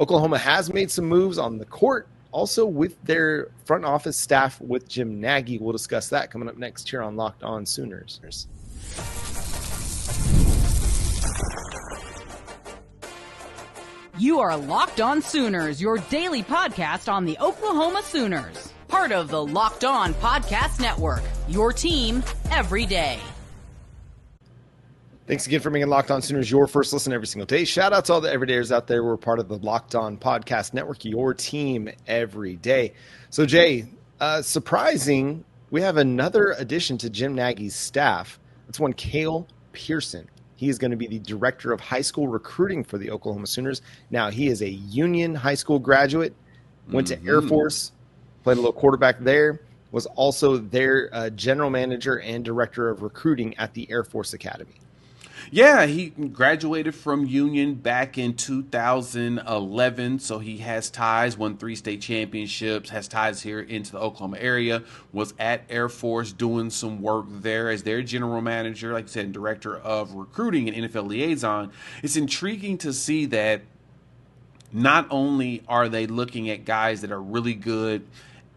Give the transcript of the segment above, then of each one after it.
Oklahoma has made some moves on the court, also with their front office staff with Jim Nagy. We'll discuss that coming up next here on Locked On Sooners. You are Locked On Sooners, your daily podcast on the Oklahoma Sooners. Part of the Locked On Podcast Network, your team every day. Thanks again for making Locked On Sooners your first listen every single day. Shout out to all the everydayers out there. We're part of the Locked On Podcast Network, your team every day. So, Jay, surprising, we have another addition to Jim Nagy's staff. That's one Kale Pearson. He is going to be the director of high school recruiting for the Oklahoma Sooners. Now, he is a Union high school graduate, went to Air Force, played a little quarterback there, was also their general manager and director of recruiting at the Air Force Academy. Yeah, he graduated from Union back in 2011, so he has ties, won 3 state championships, has ties here into the Oklahoma area, was at Air Force doing some work there as their general manager, like I said, director of recruiting and NFL liaison. It's intriguing to see that not only are they looking at guys that are really good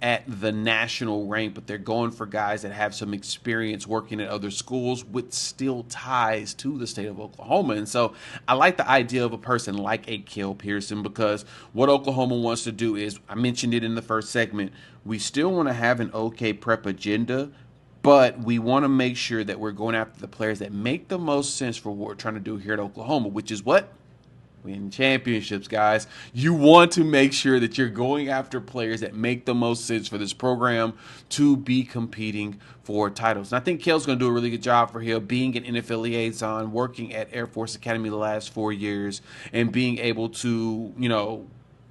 at the national rank, but they're going for guys that have some experience working at other schools with still ties to the state of Oklahoma. And so I like the idea of a person like a Kale Pearson, because what Oklahoma wants to do is, I mentioned it in the first segment, we still want to have an OK prep agenda, but we want to make sure that we're going after the players that make the most sense for what we're trying to do here at Oklahoma, which is what? Win championships, guys. You want to make sure that you're going after players that make the most sense for this program to be competing for titles. And I think Kale's going to do a really good job for him, being an NFL liaison, working at Air Force Academy the last 4 years, and being able to,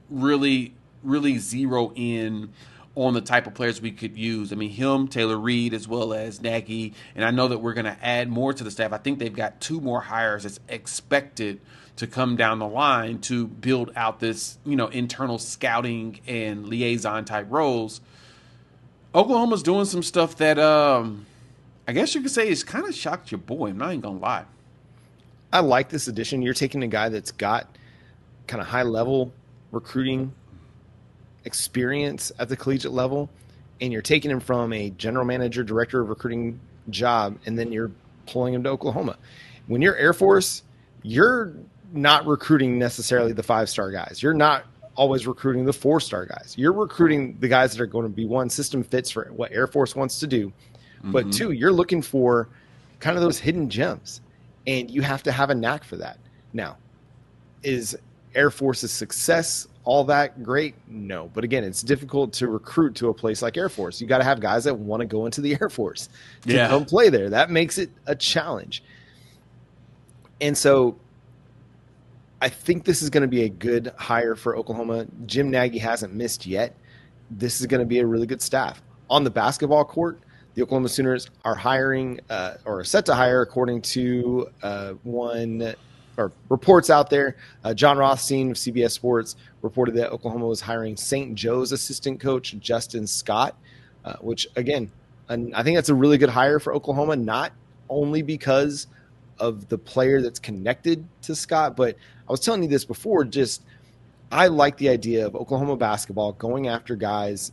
really zero in on the type of players we could use. I mean, him, Taylor Reed, as well as Nagy, and I know that we're going to add more to the staff. I think they've got 2 more hires that's expected to come down the line to build out this, internal scouting and liaison type roles. Oklahoma's doing some stuff that I guess you could say has kind of shocked your boy. I'm not even going to lie. I like this addition. You're taking a guy that's got kind of high level recruiting experience at the collegiate level, and you're taking him from a general manager, director of recruiting job, and then you're pulling him to Oklahoma. When you're Air Force, you're not recruiting necessarily the 5-star guys. You're not always recruiting the 4-star guys. You're recruiting the guys that are going to be, one, system fits for what Air Force wants to do, but 2, you're looking for kind of those hidden gems, and you have to have a knack for that. Now, is Air Force's success all that great? No. But again, it's difficult to recruit to a place like Air Force. You got to have guys that want to go into the Air Force to come play there. That makes it a challenge. And so I think this is going to be a good hire for Oklahoma. Jim Nagy hasn't missed yet. This is going to be a really good staff. On the basketball court, the Oklahoma Sooners are hiring or are set to hire, according to reports out there. John Rothstein of CBS Sports reported that Oklahoma was hiring St. Joe's assistant coach Justin Scott, which, again, I think that's a really good hire for Oklahoma, not only because of the player that's connected to Scott, but I was telling you this before, I like the idea of Oklahoma basketball going after guys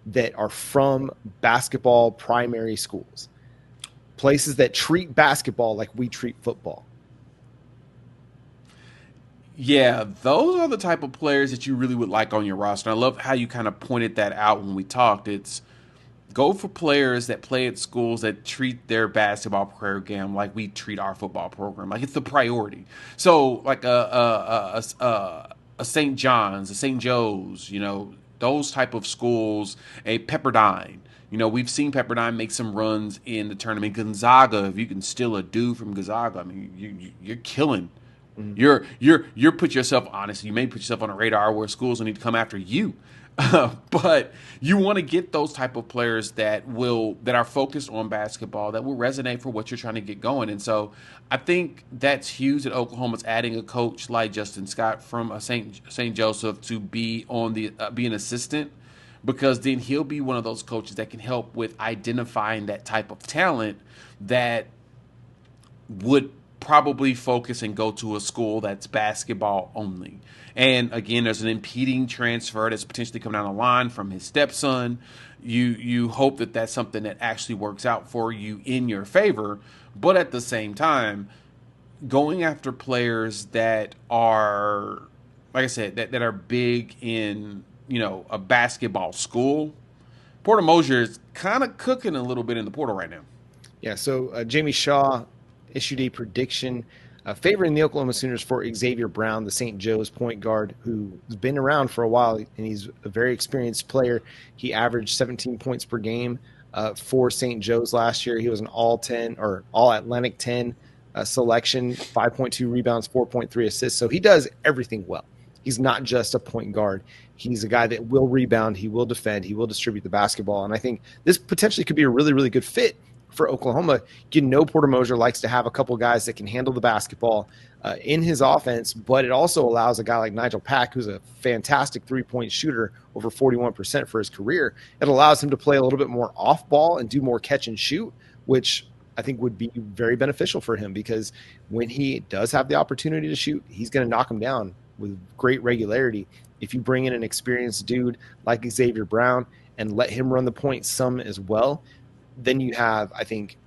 that are from basketball primary schools, places that treat basketball like we treat football. Yeah, those are the type of players that you really would like on your roster. I love how you kind of pointed that out when we talked. It's go for players that play at schools that treat their basketball program like we treat our football program. Like, it's the priority. So like a St. John's, a St. Joe's, those type of schools, a Pepperdine. We've seen Pepperdine make some runs in the tournament. Gonzaga, if you can steal a dude from Gonzaga, I mean, you're killing. Mm-hmm. You're put yourself, honestly, you may put yourself on a radar where schools will need to come after you. But you want to get those type of players that are focused on basketball, that will resonate for what you're trying to get going. And so I think that's huge that Oklahoma's adding a coach like Justin Scott from St. Joseph to be on be an assistant, because then he'll be one of those coaches that can help with identifying that type of talent that would probably focus and go to a school that's basketball only. And again, there's an impeding transfer that's potentially coming down the line from his stepson. You hope that that's something that actually works out for you in your favor. But at the same time, going after players that are, like I said, that are big in, a basketball school, Porter Moser is kind of cooking a little bit in the portal right now. Yeah, so Jamie Shaw issued a prediction favoring the Oklahoma Sooners for Xzayvier Brown, the St. Joe's point guard, who's been around for a while, and he's a very experienced player. He averaged 17 points per game for St. Joe's last year. He was an all-10 or all-Atlantic 10 selection, 5.2 rebounds, 4.3 assists. So he does everything well. He's not just a point guard. He's a guy that will rebound, he will defend, he will distribute the basketball. And I think this potentially could be a really, really good fit for Oklahoma. Porter Moser likes to have a couple guys that can handle the basketball in his offense, but it also allows a guy like Nigel Pack, who's a fantastic three-point shooter, over 41% for his career. It allows him to play a little bit more off ball and do more catch and shoot, which I think would be very beneficial for him, because when he does have the opportunity to shoot, he's going to knock him down with great regularity. If you bring in an experienced dude like Xzayvier Brown and let him run the point some as well, then you have, I think,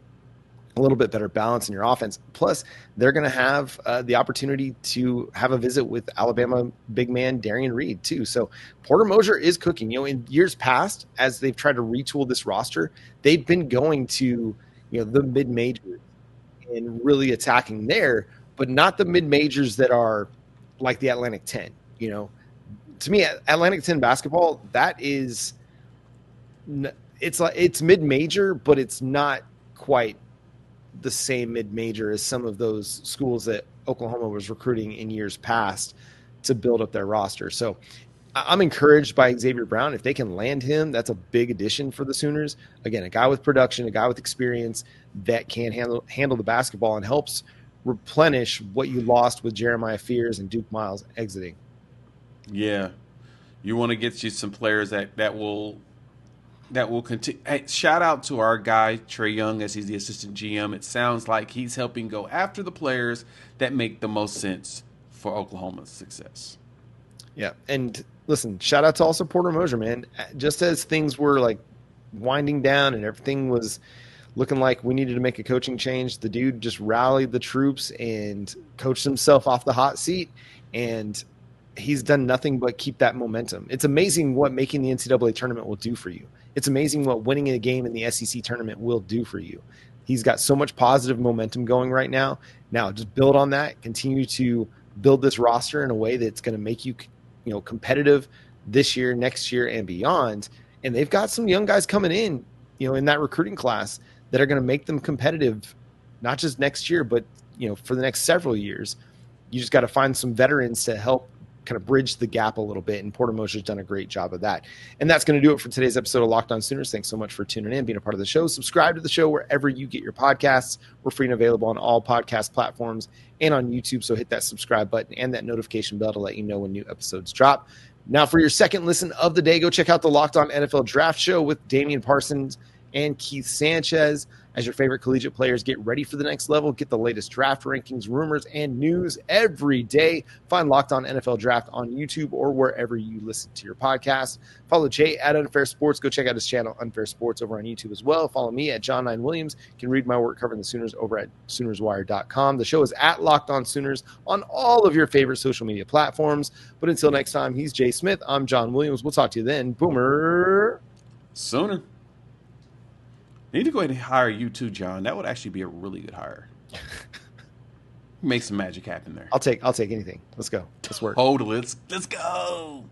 a little bit better balance in your offense. Plus, they're going to have the opportunity to have a visit with Alabama big man Darian Reed too. So Porter Moser is cooking. In years past, as they've tried to retool this roster, they've been going to the mid-majors and really attacking there, but not the mid-majors that are like the Atlantic 10. To me, Atlantic 10 basketball, that is, it's mid-major, but it's not quite the same mid-major as some of those schools that Oklahoma was recruiting in years past to build up their roster. So I'm encouraged by Xzayvier Brown. If they can land him, that's a big addition for the Sooners. Again, a guy with production, a guy with experience that can handle the basketball and helps replenish what you lost with Jeremiah Fears and Duke Miles exiting. Yeah. You want to get you some players that will continue. Hey, shout out to our guy, Trey Young, as he's the assistant GM. It sounds like he's helping go after the players that make the most sense for Oklahoma's success. Yeah. And listen, shout out to also Porter Moser, man. Just as things were like winding down and everything was looking like we needed to make a coaching change, the dude just rallied the troops and coached himself off the hot seat, and he's done nothing but keep that momentum. It's amazing what making the NCAA tournament will do for you. It's amazing what winning a game in the SEC tournament will do for you. He's got so much positive momentum going right now. Now, just build on that. Continue to build this roster in a way that's going to make you, competitive this year, next year, and beyond. And they've got some young guys coming in, in that recruiting class that are going to make them competitive, not just next year, but, for the next several years. You just got to find some veterans to help kind of bridge the gap a little bit, and Porter Moser's done a great job of that. And that's going to do it for today's episode of Locked On Sooners. Thanks so much for tuning in, being a part of the show. Subscribe to the show wherever you get your podcasts. We're free and available on all podcast platforms and on YouTube, so hit that subscribe button and that notification bell to let you know when new episodes drop. Now, for your second listen of the day, go check out the Locked On NFL Draft Show with Damian Parsons and Keith Sanchez. As your favorite collegiate players get ready for the next level, get the latest draft rankings, rumors, and news every day. Find Locked On NFL Draft on YouTube or wherever you listen to your podcast. Follow Jay at Unfair Sports. Go check out his channel, Unfair Sports, over on YouTube as well. Follow me at John 9 Williams. You can read my work covering the Sooners over at SoonersWire.com. The show is at Locked On Sooners on all of your favorite social media platforms. But until next time, he's Jay Smith. I'm John Williams. We'll talk to you then. Boomer Sooner. Need to go ahead and hire you too, John. That would actually be a really good hire. Make some magic happen there. I'll take anything. Let's go. Let's work. Let's go.